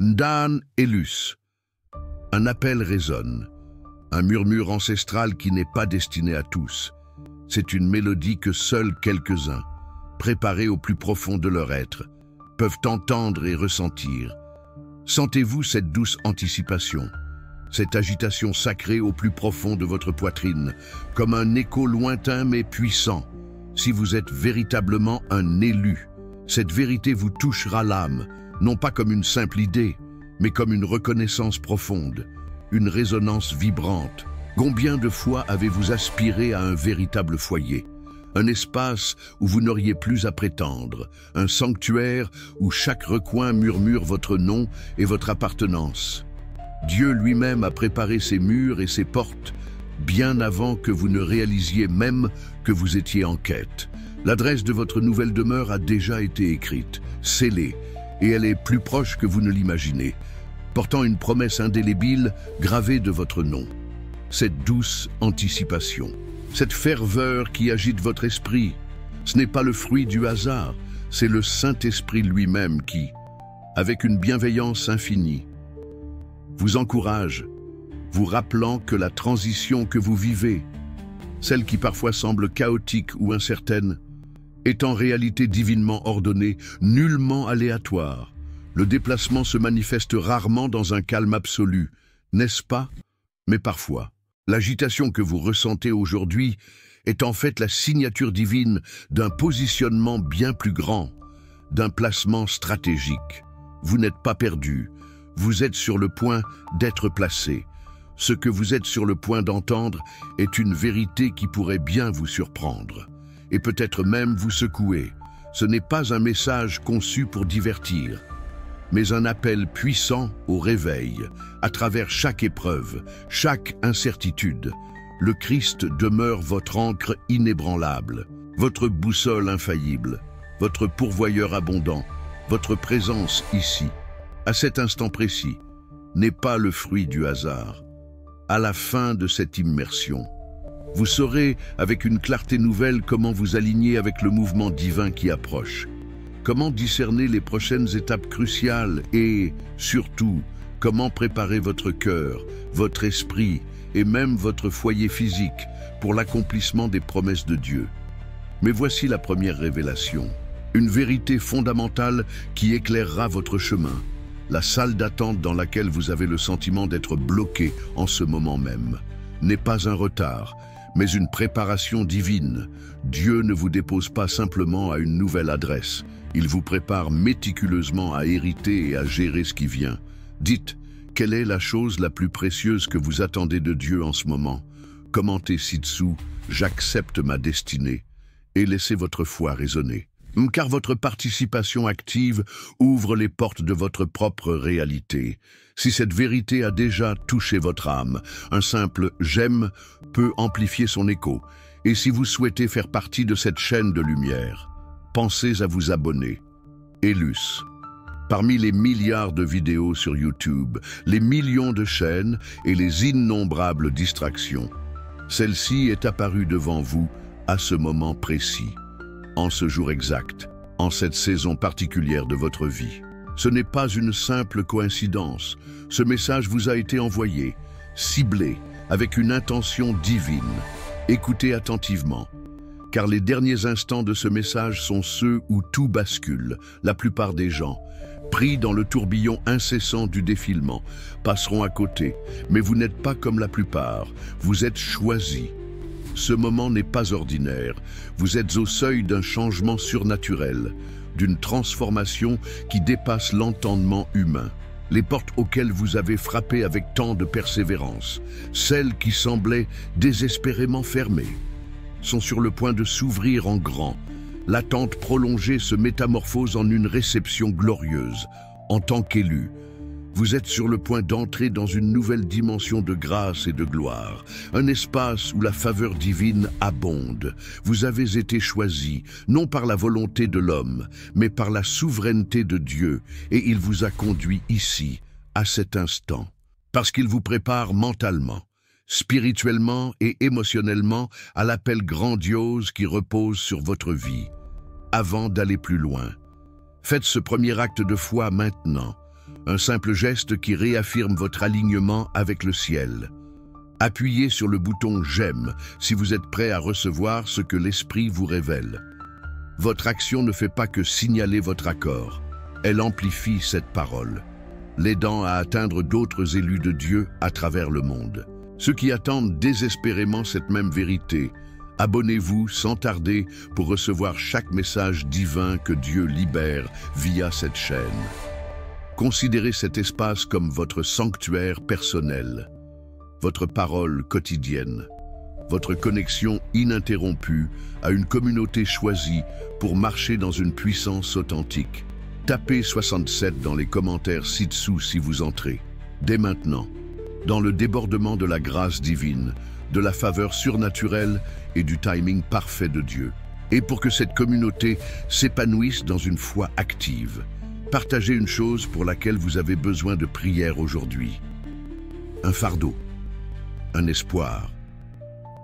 Ndan Elus. Un appel résonne, un murmure ancestral qui n'est pas destiné à tous. C'est une mélodie que seuls quelques-uns, préparés au plus profond de leur être, peuvent entendre et ressentir. Sentez-vous cette douce anticipation, cette agitation sacrée au plus profond de votre poitrine, comme un écho lointain mais puissant. Si vous êtes véritablement un élu, cette vérité vous touchera l'âme, non pas comme une simple idée, mais comme une reconnaissance profonde, une résonance vibrante. Combien de fois avez-vous aspiré à un véritable foyer, un espace où vous n'auriez plus à prétendre, un sanctuaire où chaque recoin murmure votre nom et votre appartenance? Dieu lui-même a préparé ses murs et ses portes bien avant que vous ne réalisiez même que vous étiez en quête. L'adresse de votre nouvelle demeure a déjà été écrite, scellée, et elle est plus proche que vous ne l'imaginez, portant une promesse indélébile gravée de votre nom. Cette douce anticipation, cette ferveur qui agite votre esprit, ce n'est pas le fruit du hasard, c'est le Saint-Esprit lui-même qui, avec une bienveillance infinie, vous encourage, vous rappelant que la transition que vous vivez, celle qui parfois semble chaotique ou incertaine, est en réalité divinement ordonnée, nullement aléatoire. Le déplacement se manifeste rarement dans un calme absolu, n'est-ce pas? Mais parfois, l'agitation que vous ressentez aujourd'hui est en fait la signature divine d'un positionnement bien plus grand, d'un placement stratégique. Vous n'êtes pas perdu, vous êtes sur le point d'être placé. Ce que vous êtes sur le point d'entendre est une vérité qui pourrait bien vous surprendre, et peut-être même vous secouer. Ce n'est pas un message conçu pour divertir, mais un appel puissant au réveil, à travers chaque épreuve, chaque incertitude. Le Christ demeure votre ancre inébranlable, votre boussole infaillible, votre pourvoyeur abondant. Votre présence ici, à cet instant précis, n'est pas le fruit du hasard. À la fin de cette immersion, vous saurez avec une clarté nouvelle comment vous aligner avec le mouvement divin qui approche, comment discerner les prochaines étapes cruciales et, surtout, comment préparer votre cœur, votre esprit et même votre foyer physique pour l'accomplissement des promesses de Dieu. Mais voici la première révélation, une vérité fondamentale qui éclairera votre chemin. La salle d'attente dans laquelle vous avez le sentiment d'être bloqué en ce moment même n'est pas un retard, mais une préparation divine. Dieu ne vous dépose pas simplement à une nouvelle adresse. Il vous prépare méticuleusement à hériter et à gérer ce qui vient. Dites, quelle est la chose la plus précieuse que vous attendez de Dieu en ce moment? Commentez ci-dessous, j'accepte ma destinée, et laissez votre foi résonner. Car votre participation active ouvre les portes de votre propre réalité. Si cette vérité a déjà touché votre âme, un simple « j'aime » peut amplifier son écho. Et si vous souhaitez faire partie de cette chaîne de lumière, pensez à vous abonner. Elus. Parmi les milliards de vidéos sur YouTube, les millions de chaînes et les innombrables distractions, celle-ci est apparue devant vous à ce moment précis. En ce jour exact, en cette saison particulière de votre vie. Ce n'est pas une simple coïncidence. Ce message vous a été envoyé, ciblé, avec une intention divine. Écoutez attentivement, car les derniers instants de ce message sont ceux où tout bascule. La plupart des gens, pris dans le tourbillon incessant du défilement, passeront à côté. Mais vous n'êtes pas comme la plupart, vous êtes choisis. Ce moment n'est pas ordinaire. Vous êtes au seuil d'un changement surnaturel, d'une transformation qui dépasse l'entendement humain. Les portes auxquelles vous avez frappé avec tant de persévérance, celles qui semblaient désespérément fermées, sont sur le point de s'ouvrir en grand. L'attente prolongée se métamorphose en une réception glorieuse. En tant qu'élu, vous êtes sur le point d'entrer dans une nouvelle dimension de grâce et de gloire, un espace où la faveur divine abonde. Vous avez été choisi, non par la volonté de l'homme, mais par la souveraineté de Dieu, et il vous a conduit ici, à cet instant, parce qu'il vous prépare mentalement, spirituellement et émotionnellement à l'appel grandiose qui repose sur votre vie. Avant d'aller plus loin, faites ce premier acte de foi maintenant, un simple geste qui réaffirme votre alignement avec le ciel. Appuyez sur le bouton « J'aime » si vous êtes prêt à recevoir ce que l'Esprit vous révèle. Votre action ne fait pas que signaler votre accord, elle amplifie cette parole, l'aidant à atteindre d'autres élus de Dieu à travers le monde. Ceux qui attendent désespérément cette même vérité, abonnez-vous sans tarder pour recevoir chaque message divin que Dieu libère via cette chaîne. Considérez cet espace comme votre sanctuaire personnel, votre parole quotidienne, votre connexion ininterrompue à une communauté choisie pour marcher dans une puissance authentique. Tapez 67 dans les commentaires ci-dessous si vous entrez, dès maintenant, dans le débordement de la grâce divine, de la faveur surnaturelle et du timing parfait de Dieu. Et pour que cette communauté s'épanouisse dans une foi active, partagez une chose pour laquelle vous avez besoin de prière aujourd'hui. Un fardeau, un espoir,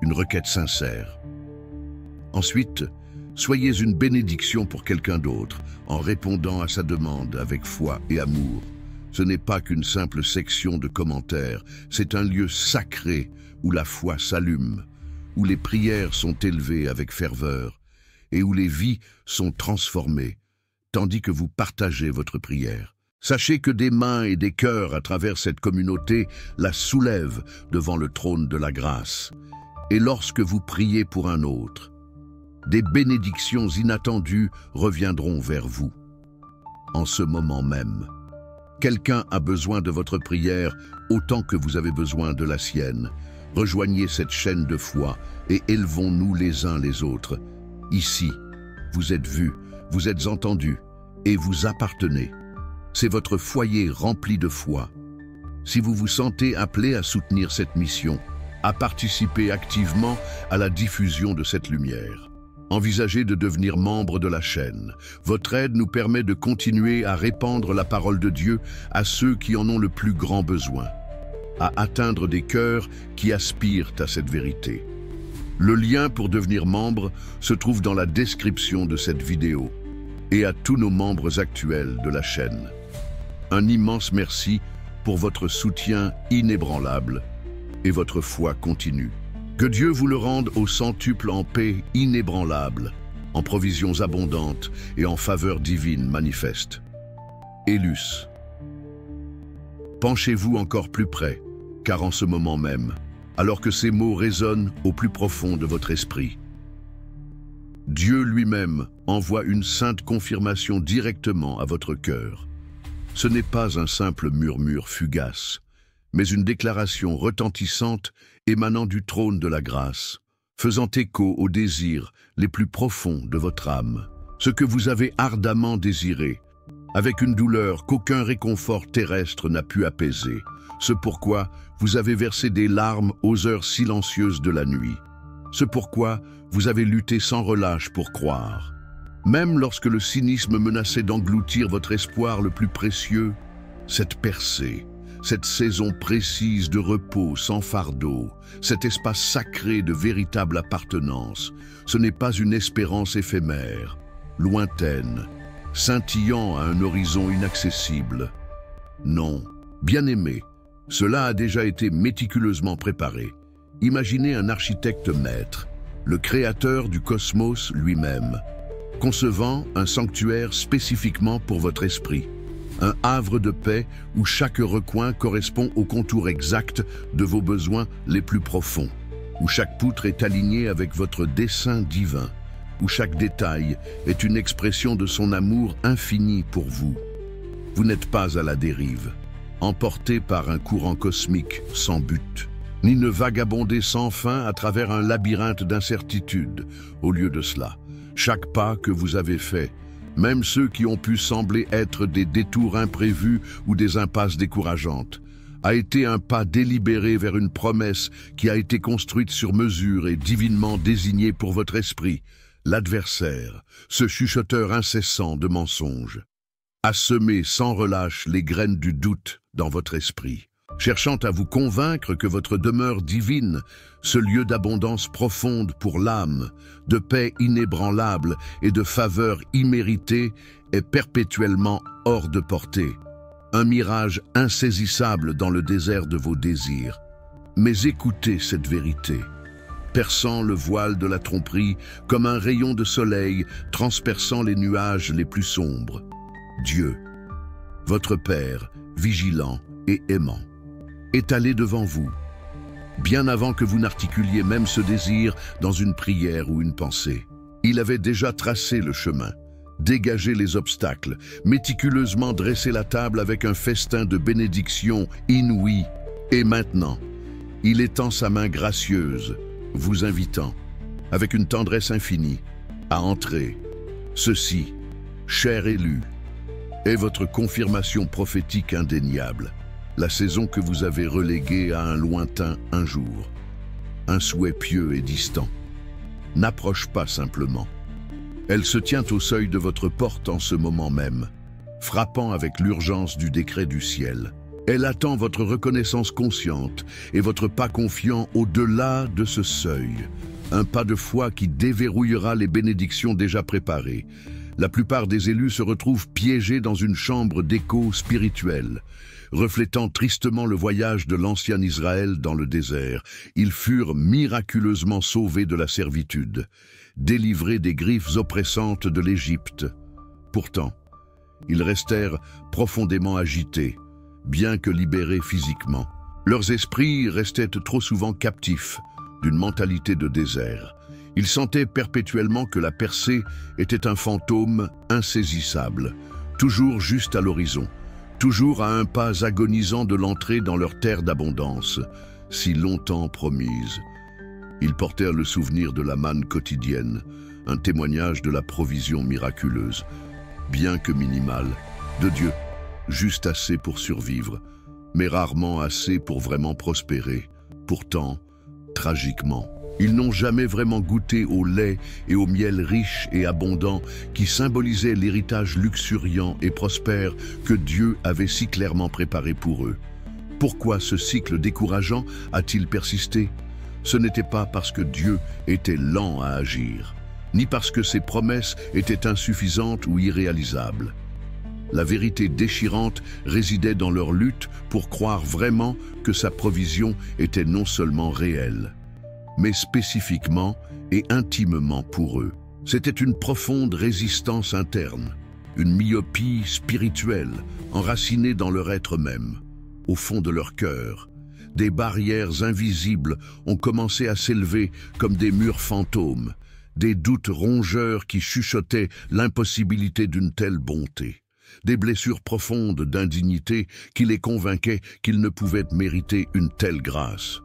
une requête sincère. Ensuite, soyez une bénédiction pour quelqu'un d'autre en répondant à sa demande avec foi et amour. Ce n'est pas qu'une simple section de commentaires, c'est un lieu sacré où la foi s'allume, où les prières sont élevées avec ferveur et où les vies sont transformées, tandis que vous partagez votre prière. Sachez que des mains et des cœurs à travers cette communauté la soulèvent devant le trône de la grâce. Et lorsque vous priez pour un autre, des bénédictions inattendues reviendront vers vous. En ce moment même, quelqu'un a besoin de votre prière autant que vous avez besoin de la sienne. Rejoignez cette chaîne de foi et élevons-nous les uns les autres. Ici, vous êtes vus, vous êtes entendus et vous appartenez. C'est votre foyer rempli de foi. Si vous vous sentez appelé à soutenir cette mission, à participer activement à la diffusion de cette lumière, envisagez de devenir membre de la chaîne. Votre aide nous permet de continuer à répandre la parole de Dieu à ceux qui en ont le plus grand besoin, à atteindre des cœurs qui aspirent à cette vérité. Le lien pour devenir membre se trouve dans la description de cette vidéo et à tous nos membres actuels de la chaîne. Un immense merci pour votre soutien inébranlable et votre foi continue. Que Dieu vous le rende au centuple en paix inébranlable, en provisions abondantes et en faveur divine manifeste. Élus. Penchez-vous encore plus près, car en ce moment même, alors que ces mots résonnent au plus profond de votre esprit, Dieu lui-même envoie une sainte confirmation directement à votre cœur. Ce n'est pas un simple murmure fugace, mais une déclaration retentissante émanant du trône de la grâce, faisant écho aux désirs les plus profonds de votre âme, ce que vous avez ardemment désiré, avec une douleur qu'aucun réconfort terrestre n'a pu apaiser, ce pourquoi vous avez versé des larmes aux heures silencieuses de la nuit, ce pourquoi vous avez lutté sans relâche pour croire. Même lorsque le cynisme menaçait d'engloutir votre espoir le plus précieux, cette percée, cette saison précise de repos sans fardeau, cet espace sacré de véritable appartenance, ce n'est pas une espérance éphémère, lointaine, scintillant à un horizon inaccessible. Non, bien-aimé, cela a déjà été méticuleusement préparé. Imaginez un architecte maître, le créateur du cosmos lui-même, concevant un sanctuaire spécifiquement pour votre esprit, un havre de paix où chaque recoin correspond au contour exact de vos besoins les plus profonds, où chaque poutre est alignée avec votre dessein divin, où chaque détail est une expression de son amour infini pour vous. Vous n'êtes pas à la dérive, emporté par un courant cosmique sans but, ni ne vagabondez sans fin à travers un labyrinthe d'incertitudes. Au lieu de cela, chaque pas que vous avez fait, même ceux qui ont pu sembler être des détours imprévus ou des impasses décourageantes, a été un pas délibéré vers une promesse qui a été construite sur mesure et divinement désignée pour votre esprit, l'adversaire, ce chuchoteur incessant de mensonges, a semé sans relâche les graines du doute dans votre esprit, cherchant à vous convaincre que votre demeure divine, ce lieu d'abondance profonde pour l'âme, de paix inébranlable et de faveur imméritée, est perpétuellement hors de portée. un mirage insaisissable dans le désert de vos désirs. Mais écoutez cette vérité, perçant le voile de la tromperie comme un rayon de soleil transperçant les nuages les plus sombres. Dieu, votre Père, vigilant et aimant, est allé devant vous, bien avant que vous n'articuliez même ce désir dans une prière ou une pensée. Il avait déjà tracé le chemin, dégagé les obstacles, méticuleusement dressé la table avec un festin de bénédictions inouïes. Et maintenant, il étend sa main gracieuse, vous invitant, avec une tendresse infinie, à entrer. Ceci, cher élu, est votre confirmation prophétique indéniable, la saison que vous avez reléguée à un lointain un jour. Un souhait pieux et distant n'approche pas simplement. Elle se tient au seuil de votre porte en ce moment même, frappant avec l'urgence du décret du ciel. Elle attend votre reconnaissance consciente et votre pas confiant au-delà de ce seuil. Un pas de foi qui déverrouillera les bénédictions déjà préparées. La plupart des élus se retrouvent piégés dans une chambre d'écho spirituel, reflétant tristement le voyage de l'ancien Israël dans le désert. Ils furent miraculeusement sauvés de la servitude, délivrés des griffes oppressantes de l'Égypte. Pourtant, ils restèrent profondément agités, bien que libérés physiquement. Leurs esprits restaient trop souvent captifs d'une mentalité de désert. Ils sentaient perpétuellement que la percée était un fantôme insaisissable, toujours juste à l'horizon, toujours à un pas agonisant de l'entrée dans leur terre d'abondance, si longtemps promise. Ils portèrent le souvenir de la manne quotidienne, un témoignage de la provision miraculeuse, bien que minimale, de Dieu, juste assez pour survivre, mais rarement assez pour vraiment prospérer. Pourtant, tragiquement, ils n'ont jamais vraiment goûté au lait et au miel riche et abondant qui symbolisaient l'héritage luxuriant et prospère que Dieu avait si clairement préparé pour eux. Pourquoi ce cycle décourageant a-t-il persisté? Ce n'était pas parce que Dieu était lent à agir, ni parce que ses promesses étaient insuffisantes ou irréalisables. La vérité déchirante résidait dans leur lutte pour croire vraiment que sa provision était non seulement réelle, mais spécifiquement et intimement pour eux. C'était une profonde résistance interne, une myopie spirituelle enracinée dans leur être même, au fond de leur cœur. Des barrières invisibles ont commencé à s'élever comme des murs fantômes, des doutes rongeurs qui chuchotaient l'impossibilité d'une telle bonté, des blessures profondes d'indignité qui les convainquaient qu'ils ne pouvaient mériter une telle grâce,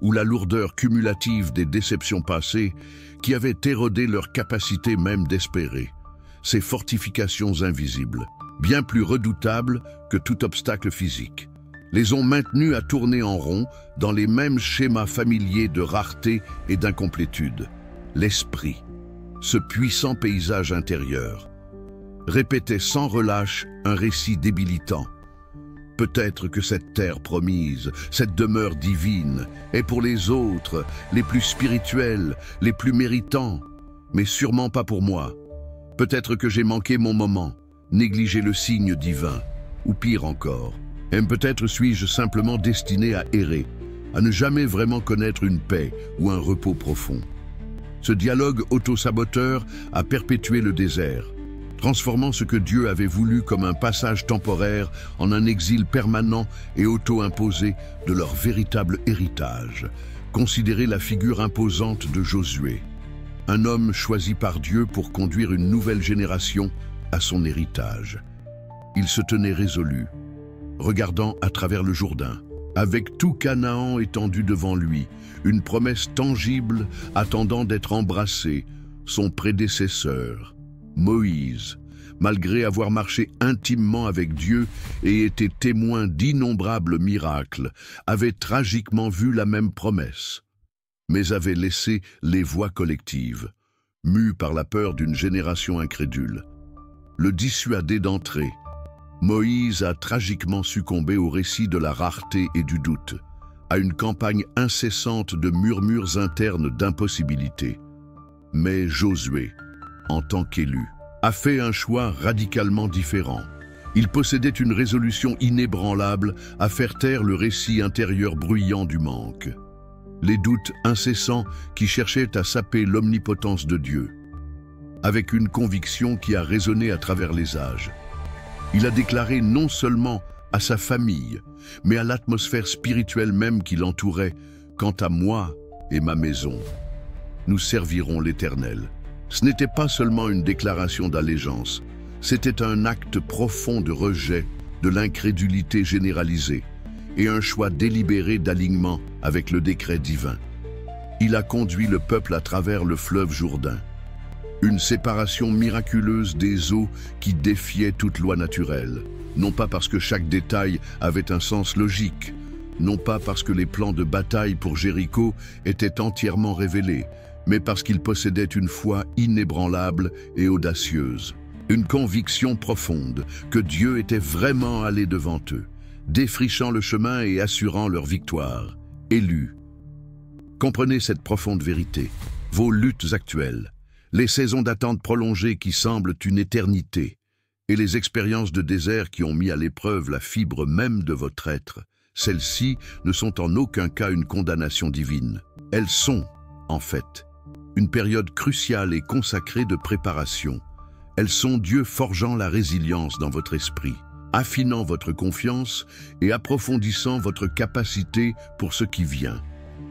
ou la lourdeur cumulative des déceptions passées qui avaient érodé leur capacité même d'espérer. Ces fortifications invisibles, bien plus redoutables que tout obstacle physique, les ont maintenus à tourner en rond dans les mêmes schémas familiers de rareté et d'incomplétude. L'esprit, ce puissant paysage intérieur, répétait sans relâche un récit débilitant. Peut-être que cette terre promise, cette demeure divine, est pour les autres, les plus spirituels, les plus méritants, mais sûrement pas pour moi. Peut-être que j'ai manqué mon moment, négligé le signe divin, ou pire encore. Et peut-être suis-je simplement destiné à errer, à ne jamais vraiment connaître une paix ou un repos profond. Ce dialogue auto-saboteur a perpétué le désert, transformant ce que Dieu avait voulu comme un passage temporaire en un exil permanent et auto-imposé de leur véritable héritage. Considérez la figure imposante de Josué, un homme choisi par Dieu pour conduire une nouvelle génération à son héritage. Il se tenait résolu, regardant à travers le Jourdain, avec tout Canaan étendu devant lui, une promesse tangible attendant d'être embrassée, son prédécesseur, Moïse, malgré avoir marché intimement avec Dieu et été témoin d'innombrables miracles, avait tragiquement vu la même promesse, mais avait laissé les voix collectives, mues par la peur d'une génération incrédule, le dissuader d'entrer. Moïse a tragiquement succombé au récit de la rareté et du doute, à une campagne incessante de murmures internes d'impossibilité. Mais Josué, en tant qu'élu, a fait un choix radicalement différent. Ils possédaient une résolution inébranlable à faire taire le récit intérieur bruyant du manque. Les doutes incessants qui cherchaient à saper l'omnipotence de Dieu. Avec une conviction qui a résonné à travers les âges. Il a déclaré non seulement à sa famille, mais à l'atmosphère spirituelle même qui l'entourait, « Quant à moi et ma maison, nous servirons l'Éternel ». Ce n'était pas seulement une déclaration d'allégeance, c'était un acte profond de rejet de l'incrédulité généralisée et un choix délibéré d'alignement avec le décret divin. Il a conduit le peuple à travers le fleuve Jourdain, une séparation miraculeuse des eaux qui défiait toute loi naturelle, non pas parce que chaque détail avait un sens logique, non pas parce que les plans de bataille pour Jéricho étaient entièrement révélés, mais parce qu'ils possédaient une foi inébranlable et audacieuse, une conviction profonde que Dieu était vraiment allé devant eux, défrichant le chemin et assurant leur victoire, élus. Comprenez cette profonde vérité, vos luttes actuelles, les saisons d'attente prolongées qui semblent une éternité, et les expériences de désert qui ont mis à l'épreuve la fibre même de votre être, celles-ci ne sont en aucun cas une condamnation divine. Elles sont, en fait, une période cruciale et consacrée de préparation. Elles sont Dieu forgeant la résilience dans votre esprit, affinant votre confiance et approfondissant votre capacité pour ce qui vient.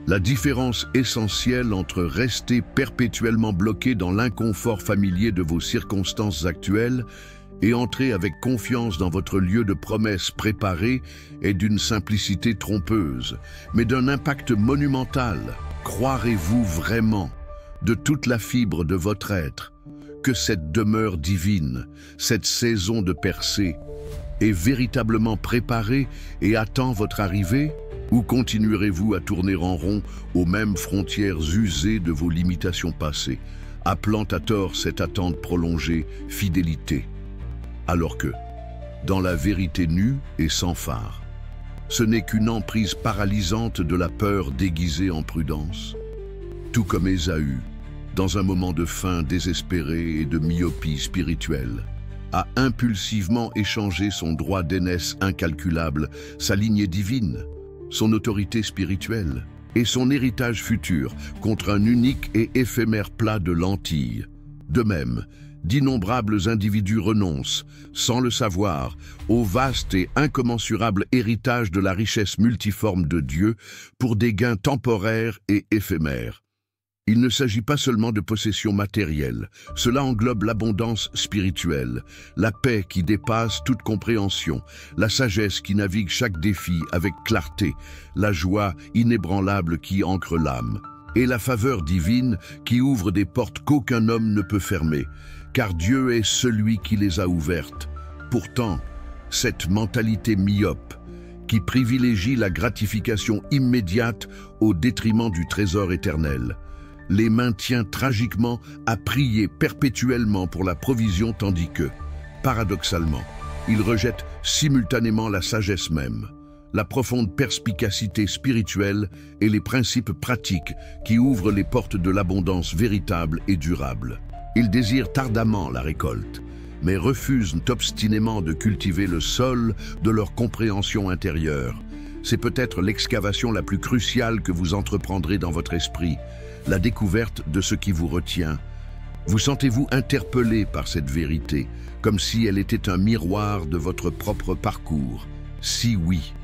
La différence essentielle entre rester perpétuellement bloqué dans l'inconfort familier de vos circonstances actuelles et entrer avec confiance dans votre lieu de promesse préparé est d'une simplicité trompeuse, mais d'un impact monumental. Croirez-vous vraiment, de toute la fibre de votre être, que cette demeure divine, cette saison de percée, est véritablement préparée et attend votre arrivée? Ou continuerez-vous à tourner en rond aux mêmes frontières usées de vos limitations passées, appelant à tort cette attente prolongée fidélité? Alors que, dans la vérité nue et sans phare, ce n'est qu'une emprise paralysante de la peur déguisée en prudence. Tout comme Ésaü, dans un moment de faim désespérée et de myopie spirituelle, a impulsivement échangé son droit d'aînesse incalculable, sa lignée divine, son autorité spirituelle et son héritage futur contre un unique et éphémère plat de lentilles. De même, d'innombrables individus renoncent, sans le savoir, au vaste et incommensurable héritage de la richesse multiforme de Dieu pour des gains temporaires et éphémères. Il ne s'agit pas seulement de possessions matérielles, cela englobe l'abondance spirituelle, la paix qui dépasse toute compréhension, la sagesse qui navigue chaque défi avec clarté, la joie inébranlable qui ancre l'âme, et la faveur divine qui ouvre des portes qu'aucun homme ne peut fermer, car Dieu est celui qui les a ouvertes. Pourtant, cette mentalité myope, qui privilégie la gratification immédiate au détriment du trésor éternel, les maintient tragiquement à prier perpétuellement pour la provision tandis que, paradoxalement, ils rejettent simultanément la sagesse même, la profonde perspicacité spirituelle et les principes pratiques qui ouvrent les portes de l'abondance véritable et durable. Ils désirent ardemment la récolte, mais refusent obstinément de cultiver le sol de leur compréhension intérieure. C'est peut-être l'excavation la plus cruciale que vous entreprendrez dans votre esprit, la découverte de ce qui vous retient. Vous sentez-vous interpellé par cette vérité, comme si elle était un miroir de votre propre parcours? Si oui,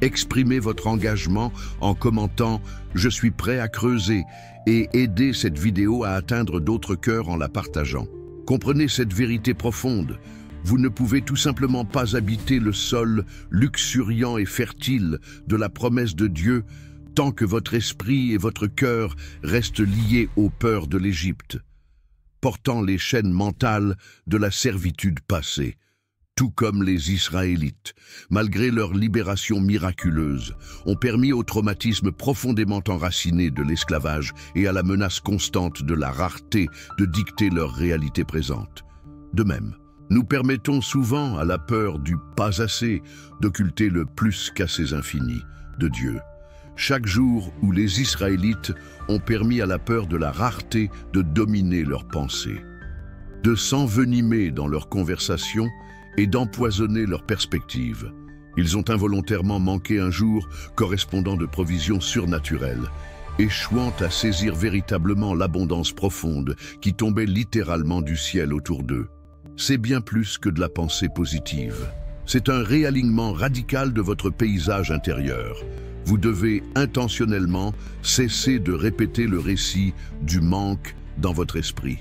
exprimez votre engagement en commentant « Je suis prêt à creuser » et aidez cette vidéo à atteindre d'autres cœurs en la partageant. Comprenez cette vérité profonde. Vous ne pouvez tout simplement pas habiter le sol luxuriant et fertile de la promesse de Dieu tant que votre esprit et votre cœur restent liés aux peurs de l'Égypte, portant les chaînes mentales de la servitude passée, tout comme les Israélites, malgré leur libération miraculeuse, ont permis au traumatisme profondément enraciné de l'esclavage et à la menace constante de la rareté de dicter leur réalité présente. De même, nous permettons souvent à la peur du « pas assez » d'occulter le « plus qu'assez infini » de Dieu. Chaque jour où les Israélites ont permis à la peur de la rareté de dominer leurs pensées, de s'envenimer dans leurs conversations et d'empoisonner leur perspective. Ils ont involontairement manqué un jour correspondant de provisions surnaturelles, échouant à saisir véritablement l'abondance profonde qui tombait littéralement du ciel autour d'eux. C'est bien plus que de la pensée positive. C'est un réalignement radical de votre paysage intérieur. Vous devez intentionnellement cesser de répéter le récit du manque dans votre esprit.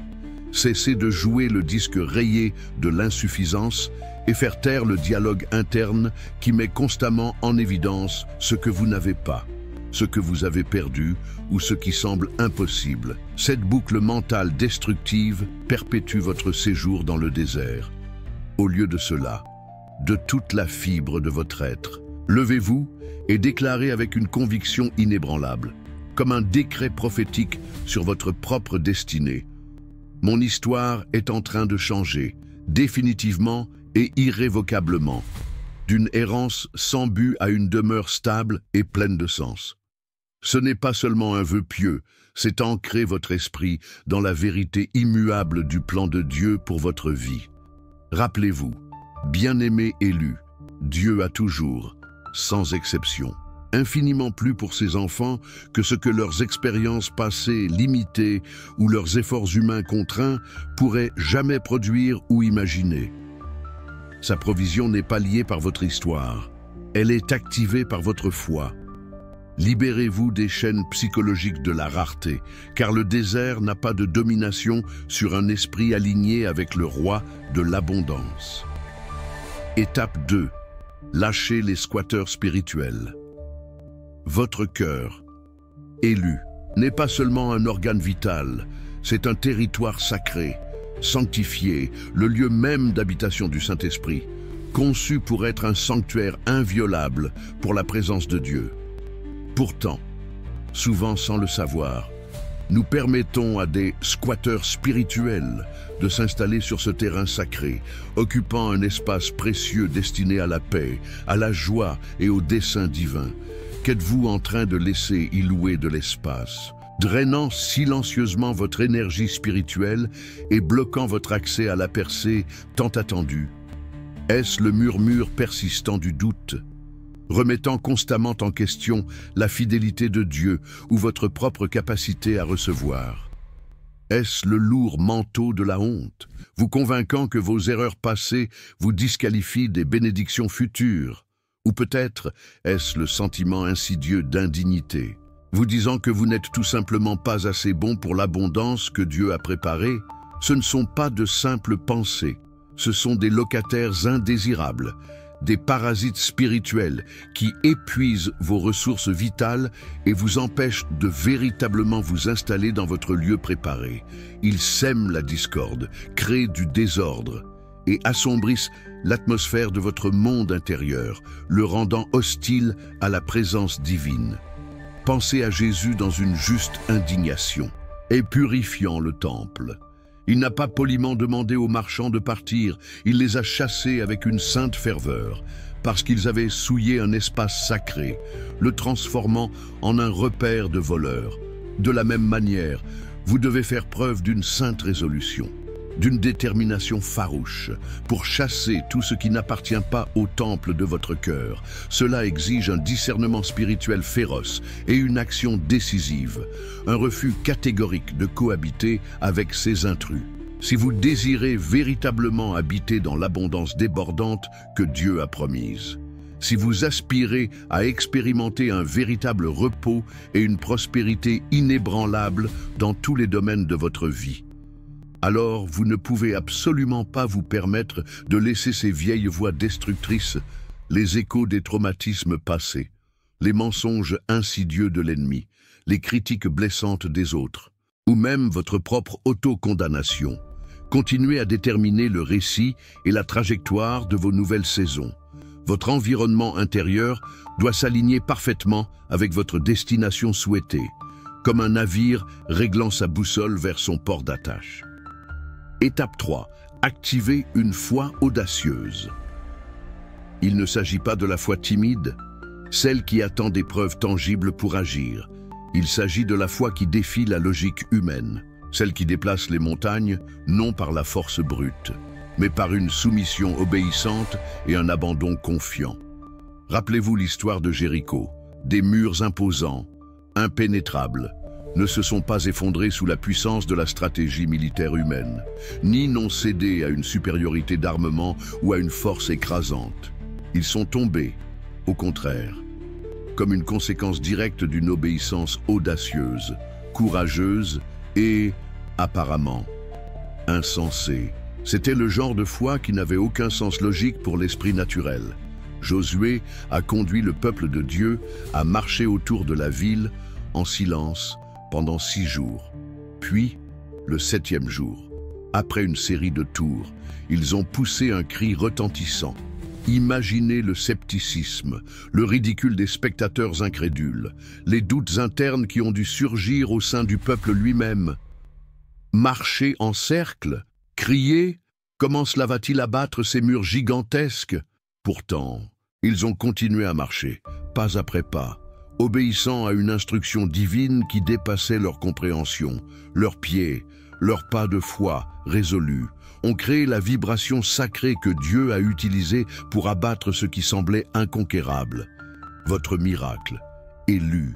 Cessez de jouer le disque rayé de l'insuffisance et faire taire le dialogue interne qui met constamment en évidence ce que vous n'avez pas, ce que vous avez perdu ou ce qui semble impossible. Cette boucle mentale destructive perpétue votre séjour dans le désert. Au lieu de cela, de toute la fibre de votre être, levez-vous et déclarez avec une conviction inébranlable, comme un décret prophétique sur votre propre destinée. Mon histoire est en train de changer, définitivement et irrévocablement, d'une errance sans but à une demeure stable et pleine de sens. Ce n'est pas seulement un vœu pieux, c'est ancrer votre esprit dans la vérité immuable du plan de Dieu pour votre vie. Rappelez-vous, bien-aimé élu, Dieu a toujours, sans exception, infiniment plus pour ses enfants que ce que leurs expériences passées limitées ou leurs efforts humains contraints pourraient jamais produire ou imaginer. Sa provision n'est pas liée par votre histoire, elle est activée par votre foi. Libérez-vous des chaînes psychologiques de la rareté, car le désert n'a pas de domination sur un esprit aligné avec le roi de l'abondance. Étape 2. Lâchez les squatteurs spirituels. Votre cœur, élu, n'est pas seulement un organe vital, c'est un territoire sacré, sanctifié, le lieu même d'habitation du Saint-Esprit, conçu pour être un sanctuaire inviolable pour la présence de Dieu. Pourtant, souvent sans le savoir, nous permettons à des squatteurs spirituels de s'installer sur ce terrain sacré, occupant un espace précieux destiné à la paix, à la joie et au dessein divin. Qu'êtes-vous en train de laisser y louer de l'espace, drainant silencieusement votre énergie spirituelle et bloquant votre accès à la percée tant attendue? Est-ce le murmure persistant du doute, remettant constamment en question la fidélité de Dieu ou votre propre capacité à recevoir? Est-ce le lourd manteau de la honte, vous convainquant que vos erreurs passées vous disqualifient des bénédictions futures? Ou peut-être est-ce le sentiment insidieux d'indignité, vous disant que vous n'êtes tout simplement pas assez bon pour l'abondance que Dieu a préparée? Ce ne sont pas de simples pensées, ce sont des locataires indésirables, des parasites spirituels qui épuisent vos ressources vitales et vous empêchent de véritablement vous installer dans votre lieu préparé. Ils sèment la discorde, créent du désordre et assombrissent l'atmosphère de votre monde intérieur, le rendant hostile à la présence divine. Pensez à Jésus dans une juste indignation et purifiant le temple. Il n'a pas poliment demandé aux marchands de partir, il les a chassés avec une sainte ferveur, parce qu'ils avaient souillé un espace sacré, le transformant en un repère de voleurs. De la même manière, vous devez faire preuve d'une sainte résolution, d'une détermination farouche, pour chasser tout ce qui n'appartient pas au temple de votre cœur. Cela exige un discernement spirituel féroce et une action décisive, un refus catégorique de cohabiter avec ces intrus. Si vous désirez véritablement habiter dans l'abondance débordante que Dieu a promise, si vous aspirez à expérimenter un véritable repos et une prospérité inébranlable dans tous les domaines de votre vie, alors vous ne pouvez absolument pas vous permettre de laisser ces vieilles voix destructrices, les échos des traumatismes passés, les mensonges insidieux de l'ennemi, les critiques blessantes des autres, ou même votre propre autocondamnation. Continuez à déterminer le récit et la trajectoire de vos nouvelles saisons. Votre environnement intérieur doit s'aligner parfaitement avec votre destination souhaitée, comme un navire réglant sa boussole vers son port d'attache. Étape 3. Activez une foi audacieuse. Il ne s'agit pas de la foi timide, celle qui attend des preuves tangibles pour agir. Il s'agit de la foi qui défie la logique humaine, celle qui déplace les montagnes, non par la force brute, mais par une soumission obéissante et un abandon confiant. Rappelez-vous l'histoire de Jéricho. Des murs imposants, impénétrables, ne se sont pas effondrés sous la puissance de la stratégie militaire humaine, ni n'ont cédé à une supériorité d'armement ou à une force écrasante. Ils sont tombés, au contraire, comme une conséquence directe d'une obéissance audacieuse, courageuse et, apparemment, insensée. C'était le genre de foi qui n'avait aucun sens logique pour l'esprit naturel. Josué a conduit le peuple de Dieu à marcher autour de la ville en silence pendant 6 jours. Puis, le 7e jour, après une série de tours, ils ont poussé un cri retentissant. Imaginez le scepticisme, le ridicule des spectateurs incrédules, les doutes internes qui ont dû surgir au sein du peuple lui-même. Marcher en cercle, crier, comment cela va-t-il abattre ces murs gigantesques? Pourtant, ils ont continué à marcher, pas après pas, obéissant à une instruction divine qui dépassait leur compréhension. Leurs pieds, leurs pas de foi résolus, ont créé la vibration sacrée que Dieu a utilisée pour abattre ce qui semblait inconquérable. Votre miracle, élu,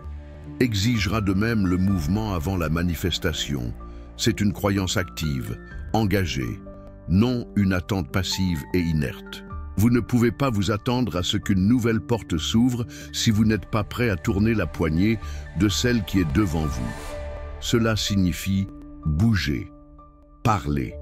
exigera de même le mouvement avant la manifestation. C'est une croyance active, engagée, non une attente passive et inerte. Vous ne pouvez pas vous attendre à ce qu'une nouvelle porte s'ouvre si vous n'êtes pas prêt à tourner la poignée de celle qui est devant vous. Cela signifie bouger, parler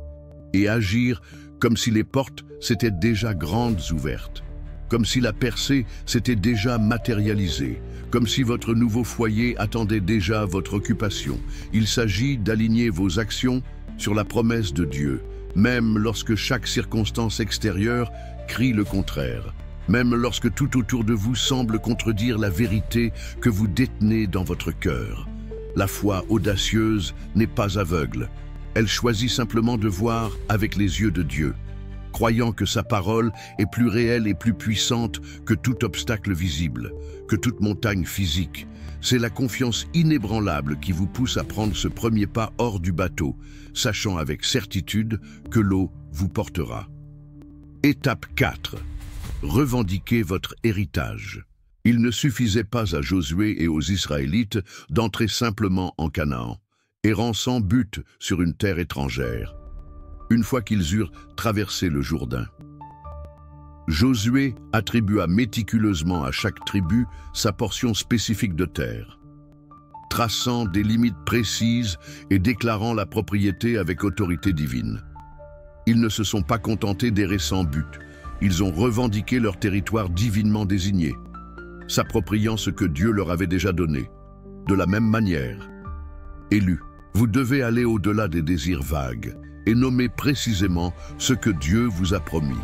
et agir comme si les portes s'étaient déjà grandes ouvertes, comme si la percée s'était déjà matérialisée, comme si votre nouveau foyer attendait déjà votre occupation. Il s'agit d'aligner vos actions sur la promesse de Dieu, même lorsque chaque circonstance extérieure crie le contraire, même lorsque tout autour de vous semble contredire la vérité que vous détenez dans votre cœur. La foi audacieuse n'est pas aveugle. Elle choisit simplement de voir avec les yeux de Dieu, croyant que sa parole est plus réelle et plus puissante que tout obstacle visible, que toute montagne physique. C'est la confiance inébranlable qui vous pousse à prendre ce premier pas hors du bateau, sachant avec certitude que l'eau vous portera. Étape 4. Revendiquez votre héritage. Il ne suffisait pas à Josué et aux Israélites d'entrer simplement en Canaan, errant sans but sur une terre étrangère, une fois qu'ils eurent traversé le Jourdain. Josué attribua méticuleusement à chaque tribu sa portion spécifique de terre, traçant des limites précises et déclarant la propriété avec autorité divine. Ils ne se sont pas contentés d'errer sans but, ils ont revendiqué leur territoire divinement désigné, s'appropriant ce que Dieu leur avait déjà donné. De la même manière, élus, vous devez aller au-delà des désirs vagues et nommer précisément ce que Dieu vous a promis.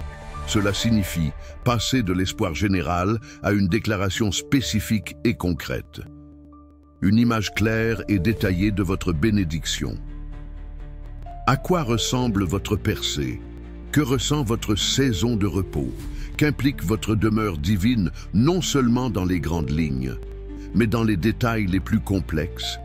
Cela signifie passer de l'espoir général à une déclaration spécifique et concrète. Une image claire et détaillée de votre bénédiction. À quoi ressemble votre percée? Que ressent votre saison de repos? Qu'implique votre demeure divine non seulement dans les grandes lignes, mais dans les détails les plus complexes?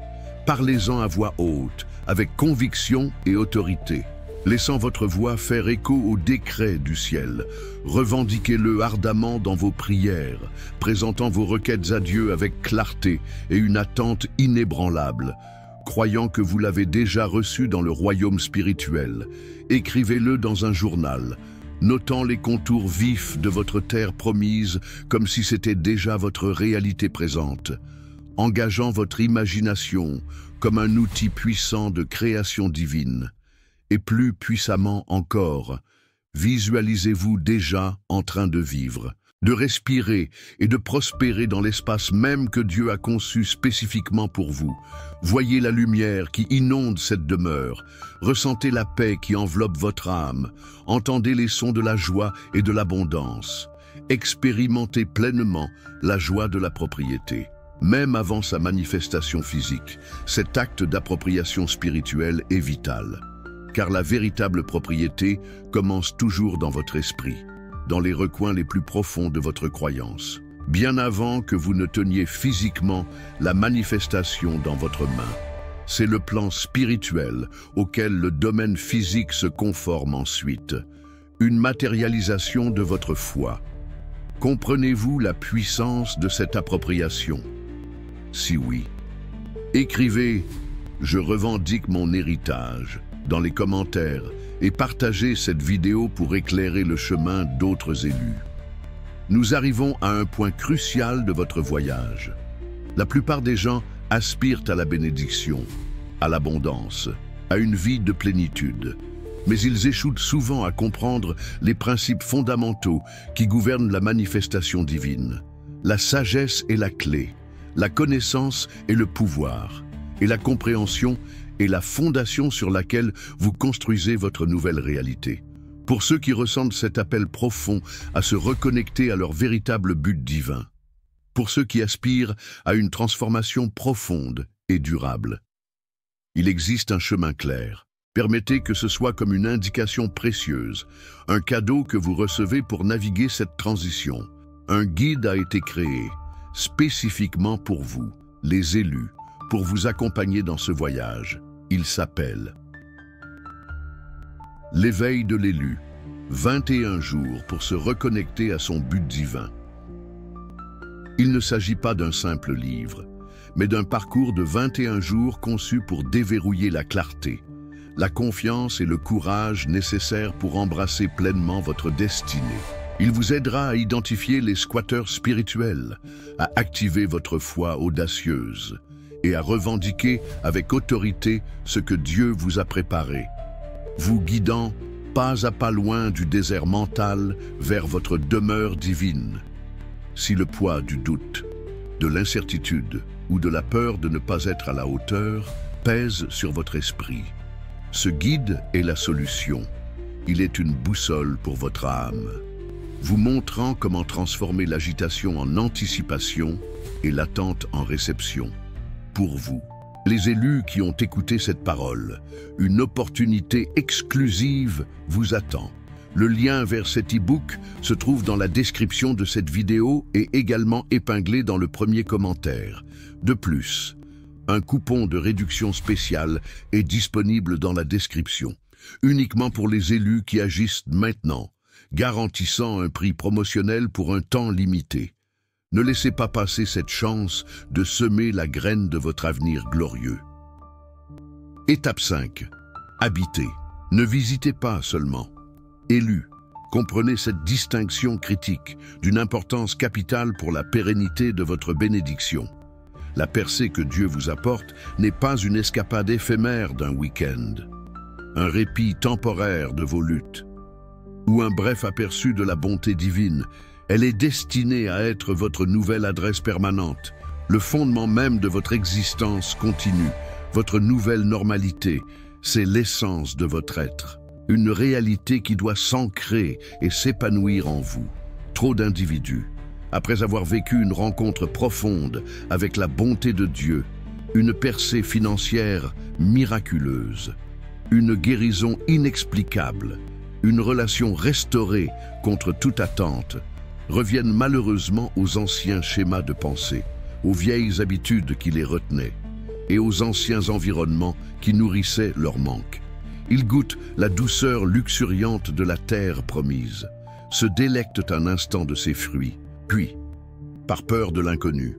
Parlez-en à voix haute, avec conviction et autorité, laissant votre voix faire écho au décret du ciel. Revendiquez-le ardemment dans vos prières, présentant vos requêtes à Dieu avec clarté et une attente inébranlable, croyant que vous l'avez déjà reçu dans le royaume spirituel. Écrivez-le dans un journal, notant les contours vifs de votre terre promise comme si c'était déjà votre réalité présente, engageant votre imagination comme un outil puissant de création divine. Et plus puissamment encore, visualisez-vous déjà en train de vivre, de respirer et de prospérer dans l'espace même que Dieu a conçu spécifiquement pour vous. Voyez la lumière qui inonde cette demeure, ressentez la paix qui enveloppe votre âme, entendez les sons de la joie et de l'abondance, expérimentez pleinement la joie de la propriété. Même avant sa manifestation physique, cet acte d'appropriation spirituelle est vital, car la véritable propriété commence toujours dans votre esprit, dans les recoins les plus profonds de votre croyance, bien avant que vous ne teniez physiquement la manifestation dans votre main. C'est le plan spirituel auquel le domaine physique se conforme ensuite. une matérialisation de votre foi. Comprenez-vous la puissance de cette appropriation? Si oui, écrivez « Je revendique mon héritage » dans les commentaires et partagez cette vidéo pour éclairer le chemin d'autres élus. Nous arrivons à un point crucial de votre voyage. La plupart des gens aspirent à la bénédiction, à l'abondance, à une vie de plénitude. Mais ils échouent souvent à comprendre les principes fondamentaux qui gouvernent la manifestation divine. La sagesse est la clé, la connaissance est le pouvoir, et la compréhension est la fondation sur laquelle vous construisez votre nouvelle réalité. Pour ceux qui ressentent cet appel profond à se reconnecter à leur véritable but divin. Pour ceux qui aspirent à une transformation profonde et durable. Il existe un chemin clair. Permettez que ce soit comme une indication précieuse, un cadeau que vous recevez pour naviguer cette transition. Un guide a été créé, spécifiquement pour vous, les élus, pour vous accompagner dans ce voyage. Il s'appelle L'éveil de l'élu, 21 jours pour se reconnecter à son but divin. Il ne s'agit pas d'un simple livre, mais d'un parcours de 21 jours conçu pour déverrouiller la clarté, la confiance et le courage nécessaires pour embrasser pleinement votre destinée. Il vous aidera à identifier les squatteurs spirituels, à activer votre foi audacieuse et à revendiquer avec autorité ce que Dieu vous a préparé, vous guidant pas à pas loin du désert mental vers votre demeure divine. Si le poids du doute, de l'incertitude ou de la peur de ne pas être à la hauteur pèse sur votre esprit, ce guide est la solution. Il est une boussole pour votre âme, vous montrant comment transformer l'agitation en anticipation et l'attente en réception. Pour vous, les élus qui ont écouté cette parole, une opportunité exclusive vous attend. Le lien vers cet e-book se trouve dans la description de cette vidéo et également épinglé dans le premier commentaire. De plus, un coupon de réduction spéciale est disponible dans la description, uniquement pour les élus qui agissent maintenant, garantissant un prix promotionnel pour un temps limité. Ne laissez pas passer cette chance de semer la graine de votre avenir glorieux. Étape 5. Habitez. Ne visitez pas seulement. Élus. Comprenez cette distinction critique d'une importance capitale pour la pérennité de votre bénédiction. La percée que Dieu vous apporte n'est pas une escapade éphémère d'un week-end, un répit temporaire de vos luttes, ou un bref aperçu de la bonté divine. Elle est destinée à être votre nouvelle adresse permanente, le fondement même de votre existence continue, votre nouvelle normalité. C'est l'essence de votre être, une réalité qui doit s'ancrer et s'épanouir en vous. Trop d'individus, après avoir vécu une rencontre profonde avec la bonté de Dieu, une percée financière miraculeuse, une guérison inexplicable, une relation restaurée contre toute attente, reviennent malheureusement aux anciens schémas de pensée, aux vieilles habitudes qui les retenaient et aux anciens environnements qui nourrissaient leur manque. Ils goûtent la douceur luxuriante de la terre promise, se délectent un instant de ses fruits, puis, par peur de l'inconnu,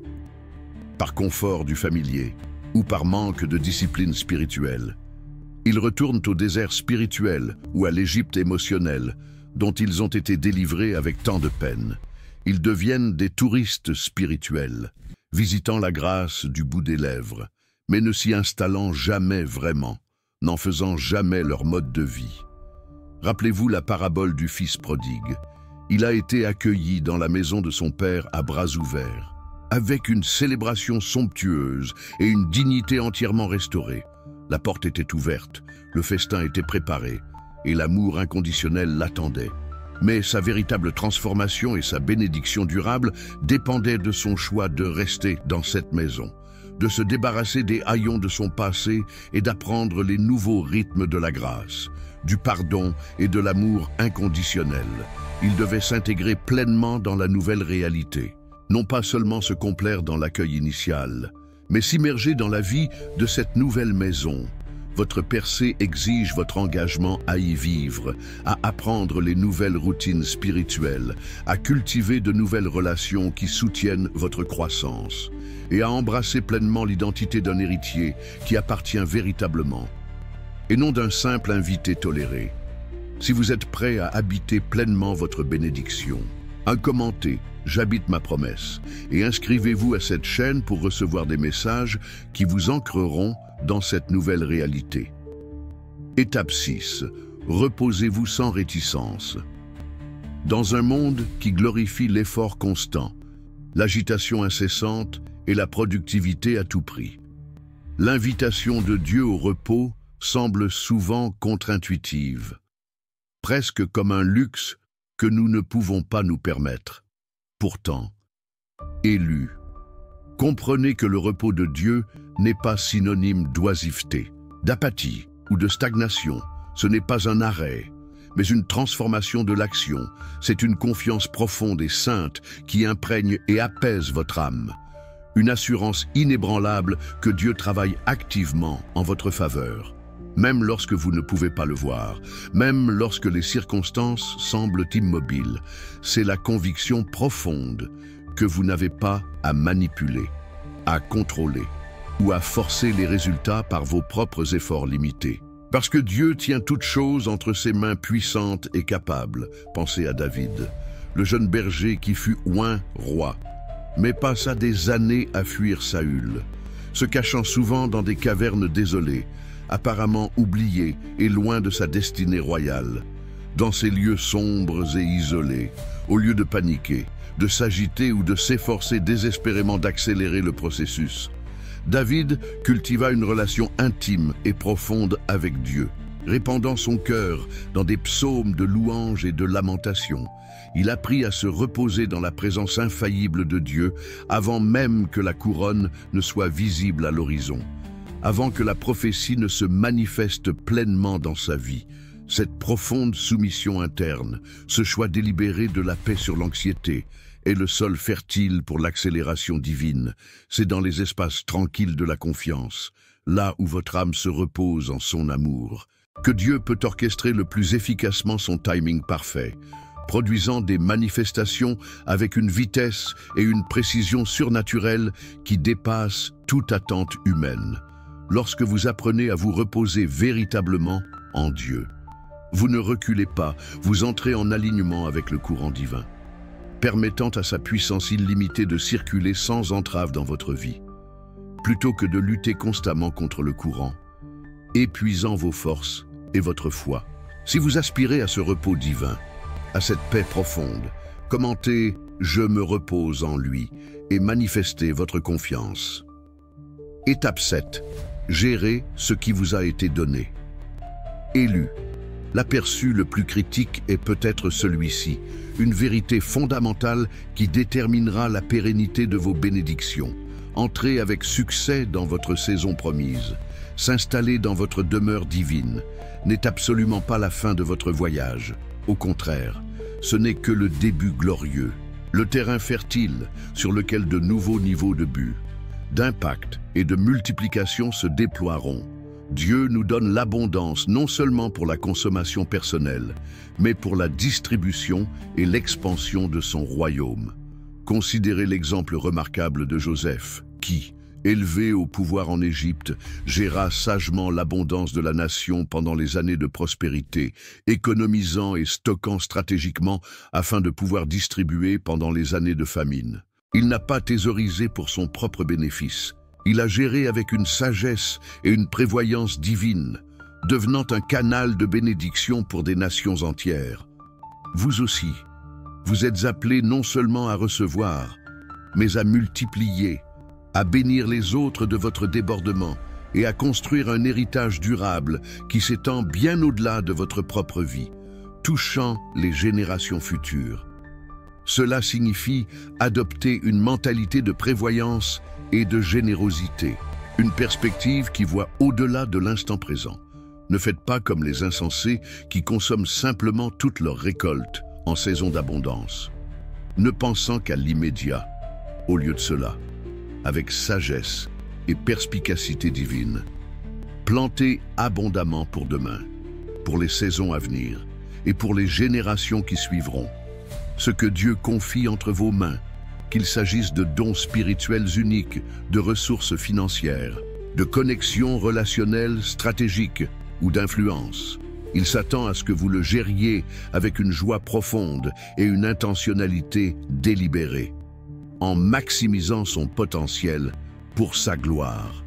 par confort du familier ou par manque de discipline spirituelle, ils retournent au désert spirituel ou à l'Égypte émotionnelle, dont ils ont été délivrés avec tant de peine. Ils deviennent des touristes spirituels, visitant la grâce du bout des lèvres, mais ne s'y installant jamais vraiment, n'en faisant jamais leur mode de vie. Rappelez-vous la parabole du fils prodigue. Il a été accueilli dans la maison de son père à bras ouverts, avec une célébration somptueuse et une dignité entièrement restaurée. La porte était ouverte, le festin était préparé, et l'amour inconditionnel l'attendait. Mais sa véritable transformation et sa bénédiction durable dépendaient de son choix de rester dans cette maison, de se débarrasser des haillons de son passé et d'apprendre les nouveaux rythmes de la grâce, du pardon et de l'amour inconditionnel. Il devait s'intégrer pleinement dans la nouvelle réalité, non pas seulement se complaire dans l'accueil initial, mais s'immerger dans la vie de cette nouvelle maison, Votre percée exige votre engagement à y vivre, à apprendre les nouvelles routines spirituelles, à cultiver de nouvelles relations qui soutiennent votre croissance et à embrasser pleinement l'identité d'un héritier qui appartient véritablement et non d'un simple invité toléré. Si vous êtes prêt à habiter pleinement votre bénédiction, commentez « J'habite ma promesse » et inscrivez-vous à cette chaîne pour recevoir des messages qui vous ancreront dans cette nouvelle réalité. Étape 6. Reposez-vous sans réticence. Dans un monde qui glorifie l'effort constant, l'agitation incessante et la productivité à tout prix, l'invitation de Dieu au repos semble souvent contre-intuitive, presque comme un luxe que nous ne pouvons pas nous permettre. Pourtant, élus, comprenez que le repos de Dieu n'est pas synonyme d'oisiveté, d'apathie ou de stagnation. Ce n'est pas un arrêt, mais une transformation de l'action. C'est une confiance profonde et sainte qui imprègne et apaise votre âme. Une assurance inébranlable que Dieu travaille activement en votre faveur, même lorsque vous ne pouvez pas le voir, même lorsque les circonstances semblent immobiles. C'est la conviction profonde que vous n'avez pas à manipuler, à contrôler ou à forcer les résultats par vos propres efforts limités. Parce que Dieu tient toutes choses entre ses mains puissantes et capables. Pensez à David, le jeune berger qui fut oint roi, mais passa des années à fuir Saül, se cachant souvent dans des cavernes désolées, apparemment oublié et loin de sa destinée royale. Dans ces lieux sombres et isolés, au lieu de paniquer, de s'agiter ou de s'efforcer désespérément d'accélérer le processus, David cultiva une relation intime et profonde avec Dieu, répandant son cœur dans des psaumes de louanges et de lamentations. Il apprit à se reposer dans la présence infaillible de Dieu avant même que la couronne ne soit visible à l'horizon, avant que la prophétie ne se manifeste pleinement dans sa vie. Cette profonde soumission interne, ce choix délibéré de la paix sur l'anxiété, est le sol fertile pour l'accélération divine. C'est dans les espaces tranquilles de la confiance, là où votre âme se repose en son amour, que Dieu peut orchestrer le plus efficacement son timing parfait, produisant des manifestations avec une vitesse et une précision surnaturelle qui dépassent toute attente humaine. Lorsque vous apprenez à vous reposer véritablement en Dieu, vous ne reculez pas, vous entrez en alignement avec le courant divin, permettant à sa puissance illimitée de circuler sans entrave dans votre vie, plutôt que de lutter constamment contre le courant, épuisant vos forces et votre foi. Si vous aspirez à ce repos divin, à cette paix profonde, commentez « Je me repose en lui » et manifestez votre confiance. Étape 7. Gérez ce qui vous a été donné. Élu. L'aperçu le plus critique est peut-être celui-ci, une vérité fondamentale qui déterminera la pérennité de vos bénédictions. Entrez avec succès dans votre saison promise. S'installer dans votre demeure divine n'est absolument pas la fin de votre voyage. Au contraire, ce n'est que le début glorieux, le terrain fertile sur lequel de nouveaux niveaux de but, d'impact et de multiplication se déploieront. Dieu nous donne l'abondance non seulement pour la consommation personnelle, mais pour la distribution et l'expansion de son royaume. Considérez l'exemple remarquable de Joseph, qui, élevé au pouvoir en Égypte, géra sagement l'abondance de la nation pendant les années de prospérité, économisant et stockant stratégiquement afin de pouvoir distribuer pendant les années de famine. Il n'a pas thésaurisé pour son propre bénéfice. Il a géré avec une sagesse et une prévoyance divine, devenant un canal de bénédiction pour des nations entières. Vous aussi, vous êtes appelés non seulement à recevoir, mais à multiplier, à bénir les autres de votre débordement et à construire un héritage durable qui s'étend bien au-delà de votre propre vie, touchant les générations futures. Cela signifie adopter une mentalité de prévoyance et de générosité, une perspective qui voit au-delà de l'instant présent. Ne faites pas comme les insensés qui consomment simplement toute leur récolte en saison d'abondance, ne pensant qu'à l'immédiat. Au lieu de cela, avec sagesse et perspicacité divine, plantez abondamment pour demain, pour les saisons à venir et pour les générations qui suivront. Ce que Dieu confie entre vos mains, qu'il s'agisse de dons spirituels uniques, de ressources financières, de connexions relationnelles stratégiques ou d'influence. Il s'attend à ce que vous le gériez avec une joie profonde et une intentionnalité délibérée, en maximisant son potentiel pour sa gloire.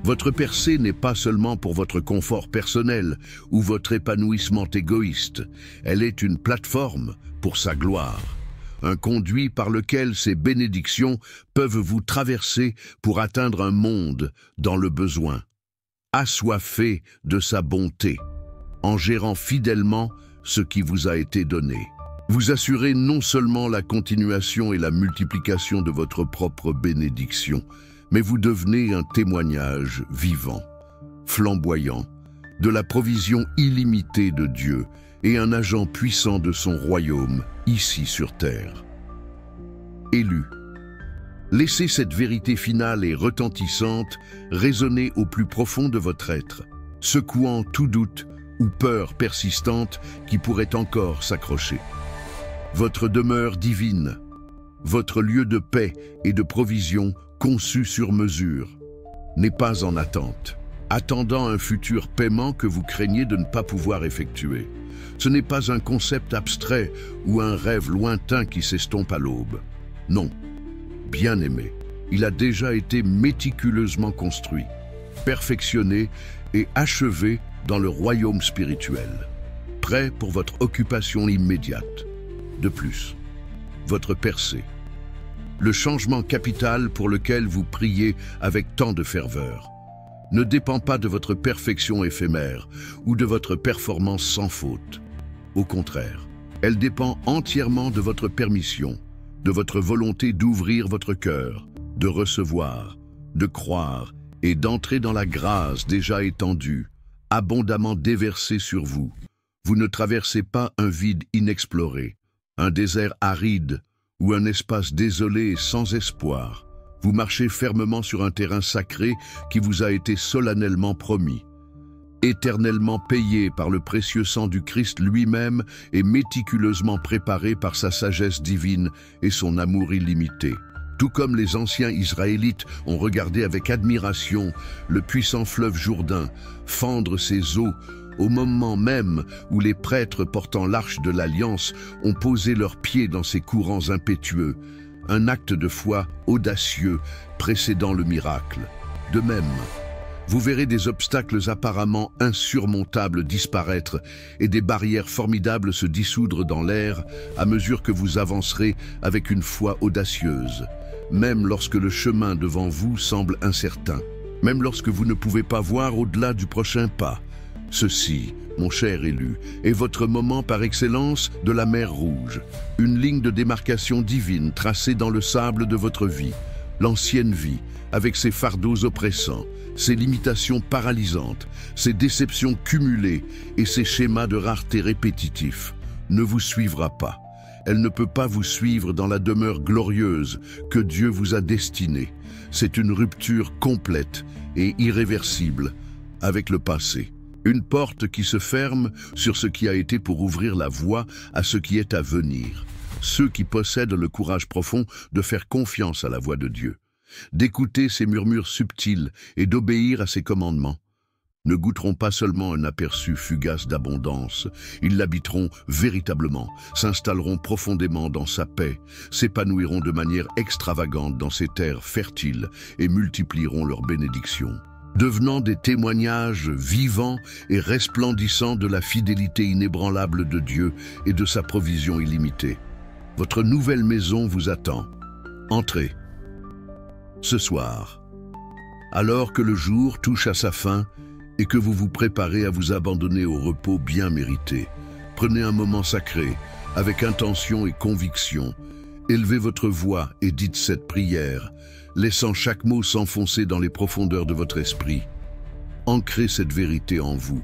Votre percée n'est pas seulement pour votre confort personnel ou votre épanouissement égoïste, elle est une plateforme pour sa gloire, un conduit par lequel ces bénédictions peuvent vous traverser pour atteindre un monde dans le besoin, assoiffé de sa bonté, en gérant fidèlement ce qui vous a été donné. Vous assurez non seulement la continuation et la multiplication de votre propre bénédiction, mais vous devenez un témoignage vivant, flamboyant, de la provision illimitée de Dieu et un agent puissant de son royaume ici sur terre. Élu, laissez cette vérité finale et retentissante résonner au plus profond de votre être, secouant tout doute ou peur persistante qui pourrait encore s'accrocher. Votre demeure divine, votre lieu de paix et de provision conçu sur mesure, n'est pas en attente, attendant un futur paiement que vous craignez de ne pas pouvoir effectuer. Ce n'est pas un concept abstrait ou un rêve lointain qui s'estompe à l'aube. Non, bien-aimé, il a déjà été méticuleusement construit, perfectionné et achevé dans le royaume spirituel, prêt pour votre occupation immédiate. De plus, votre percée, le changement capital pour lequel vous priez avec tant de ferveur, ne dépend pas de votre perfection éphémère ou de votre performance sans faute. Au contraire, elle dépend entièrement de votre permission, de votre volonté d'ouvrir votre cœur, de recevoir, de croire et d'entrer dans la grâce déjà étendue, abondamment déversée sur vous. Vous ne traversez pas un vide inexploré, un désert aride ou un espace désolé et sans espoir. Vous marchez fermement sur un terrain sacré qui vous a été solennellement promis, éternellement payé par le précieux sang du Christ lui-même et méticuleusement préparé par sa sagesse divine et son amour illimité. Tout comme les anciens Israélites ont regardé avec admiration le puissant fleuve Jourdain fendre ses eaux au moment même où les prêtres portant l'arche de l'Alliance ont posé leurs pieds dans ces courants impétueux, un acte de foi audacieux précédant le miracle. De même, vous verrez des obstacles apparemment insurmontables disparaître et des barrières formidables se dissoudre dans l'air à mesure que vous avancerez avec une foi audacieuse, même lorsque le chemin devant vous semble incertain, même lorsque vous ne pouvez pas voir au-delà du prochain pas. Ceci, mon cher élu, est votre moment par excellence de la mer Rouge, une ligne de démarcation divine tracée dans le sable de votre vie, l'ancienne vie, avec ses fardeaux oppressants, ses limitations paralysantes, ses déceptions cumulées et ses schémas de rareté répétitifs, ne vous suivra pas. Elle ne peut pas vous suivre dans la demeure glorieuse que Dieu vous a destinée. C'est une rupture complète et irréversible avec le passé. Une porte qui se ferme sur ce qui a été pour ouvrir la voie à ce qui est à venir. Ceux qui possèdent le courage profond de faire confiance à la voix de Dieu, d'écouter ses murmures subtils et d'obéir à ses commandements, ne goûteront pas seulement un aperçu fugace d'abondance, ils l'habiteront véritablement, s'installeront profondément dans sa paix, s'épanouiront de manière extravagante dans ses terres fertiles et multiplieront leurs bénédictions, devenant des témoignages vivants et resplendissants de la fidélité inébranlable de Dieu et de sa provision illimitée. Votre nouvelle maison vous attend. Entrez. Ce soir, alors que le jour touche à sa fin et que vous vous préparez à vous abandonner au repos bien mérité, prenez un moment sacré, avec intention et conviction. Élevez votre voix et dites cette prière, laissant chaque mot s'enfoncer dans les profondeurs de votre esprit. Ancrez cette vérité en vous.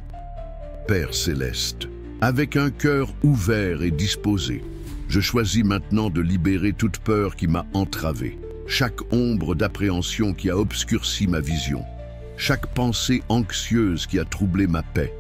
Père céleste, avec un cœur ouvert et disposé, je choisis maintenant de libérer toute peur qui m'a entravé, chaque ombre d'appréhension qui a obscurci ma vision. chaque pensée anxieuse qui a troublé ma paix,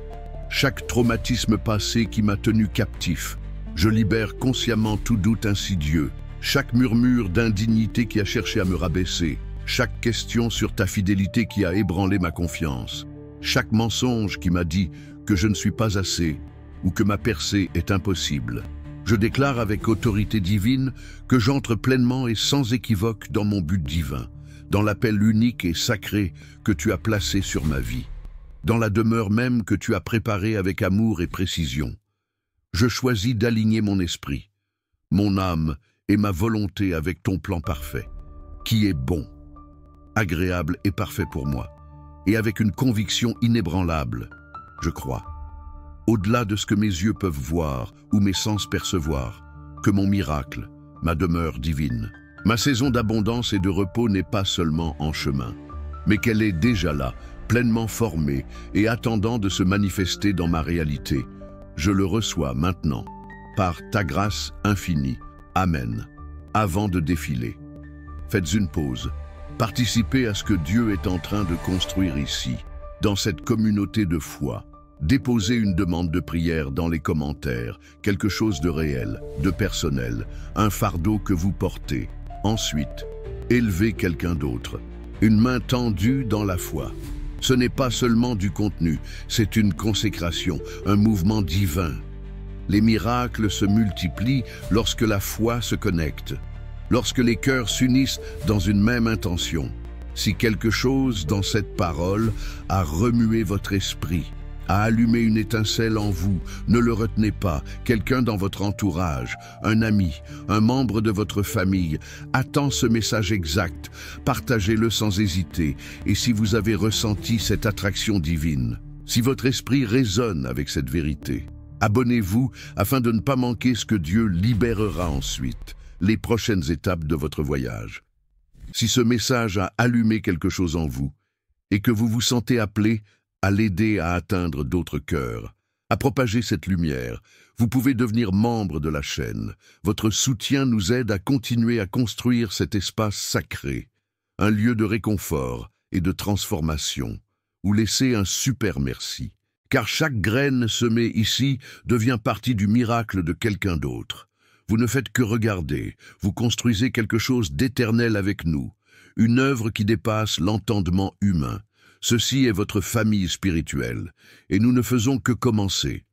chaque traumatisme passé qui m'a tenu captif. Je libère consciemment tout doute insidieux, chaque murmure d'indignité qui a cherché à me rabaisser, chaque question sur ta fidélité qui a ébranlé ma confiance, chaque mensonge qui m'a dit que je ne suis pas assez ou que ma percée est impossible. Je déclare avec autorité divine que j'entre pleinement et sans équivoque dans mon but divin, dans l'appel unique et sacré que tu as placé sur ma vie, dans la demeure même que tu as préparée avec amour et précision. Je choisis d'aligner mon esprit, mon âme et ma volonté avec ton plan parfait, qui est bon, agréable et parfait pour moi, et avec une conviction inébranlable, je crois, au-delà de ce que mes yeux peuvent voir ou mes sens percevoir, que mon miracle, ma demeure divine, ma saison d'abondance et de repos n'est pas seulement en chemin, mais qu'elle est déjà là, pleinement formée et attendant de se manifester dans ma réalité. Je le reçois maintenant, par ta grâce infinie. Amen. Avant de défiler, faites une pause. Participez à ce que Dieu est en train de construire ici, dans cette communauté de foi. Déposez une demande de prière dans les commentaires, quelque chose de réel, de personnel, un fardeau que vous portez. Ensuite, élevez quelqu'un d'autre, une main tendue dans la foi. Ce n'est pas seulement du contenu, c'est une consécration, un mouvement divin. Les miracles se multiplient lorsque la foi se connecte, lorsque les cœurs s'unissent dans une même intention. Si quelque chose dans cette parole a remué votre esprit, a allumé une étincelle en vous, ne le retenez pas. Quelqu'un dans votre entourage, un ami, un membre de votre famille, attend ce message exact. Partagez-le sans hésiter. Et si vous avez ressenti cette attraction divine, si votre esprit résonne avec cette vérité, abonnez-vous afin de ne pas manquer ce que Dieu libérera ensuite, les prochaines étapes de votre voyage. Si ce message a allumé quelque chose en vous et que vous vous sentez appelé à l'aider à atteindre d'autres cœurs, à propager cette lumière, vous pouvez devenir membre de la chaîne. Votre soutien nous aide à continuer à construire cet espace sacré, un lieu de réconfort et de transformation, où laisser un super merci. Car chaque graine semée ici devient partie du miracle de quelqu'un d'autre. Vous ne faites que regarder, vous construisez quelque chose d'éternel avec nous, une œuvre qui dépasse l'entendement humain. Ceci est votre famille spirituelle, et nous ne faisons que commencer.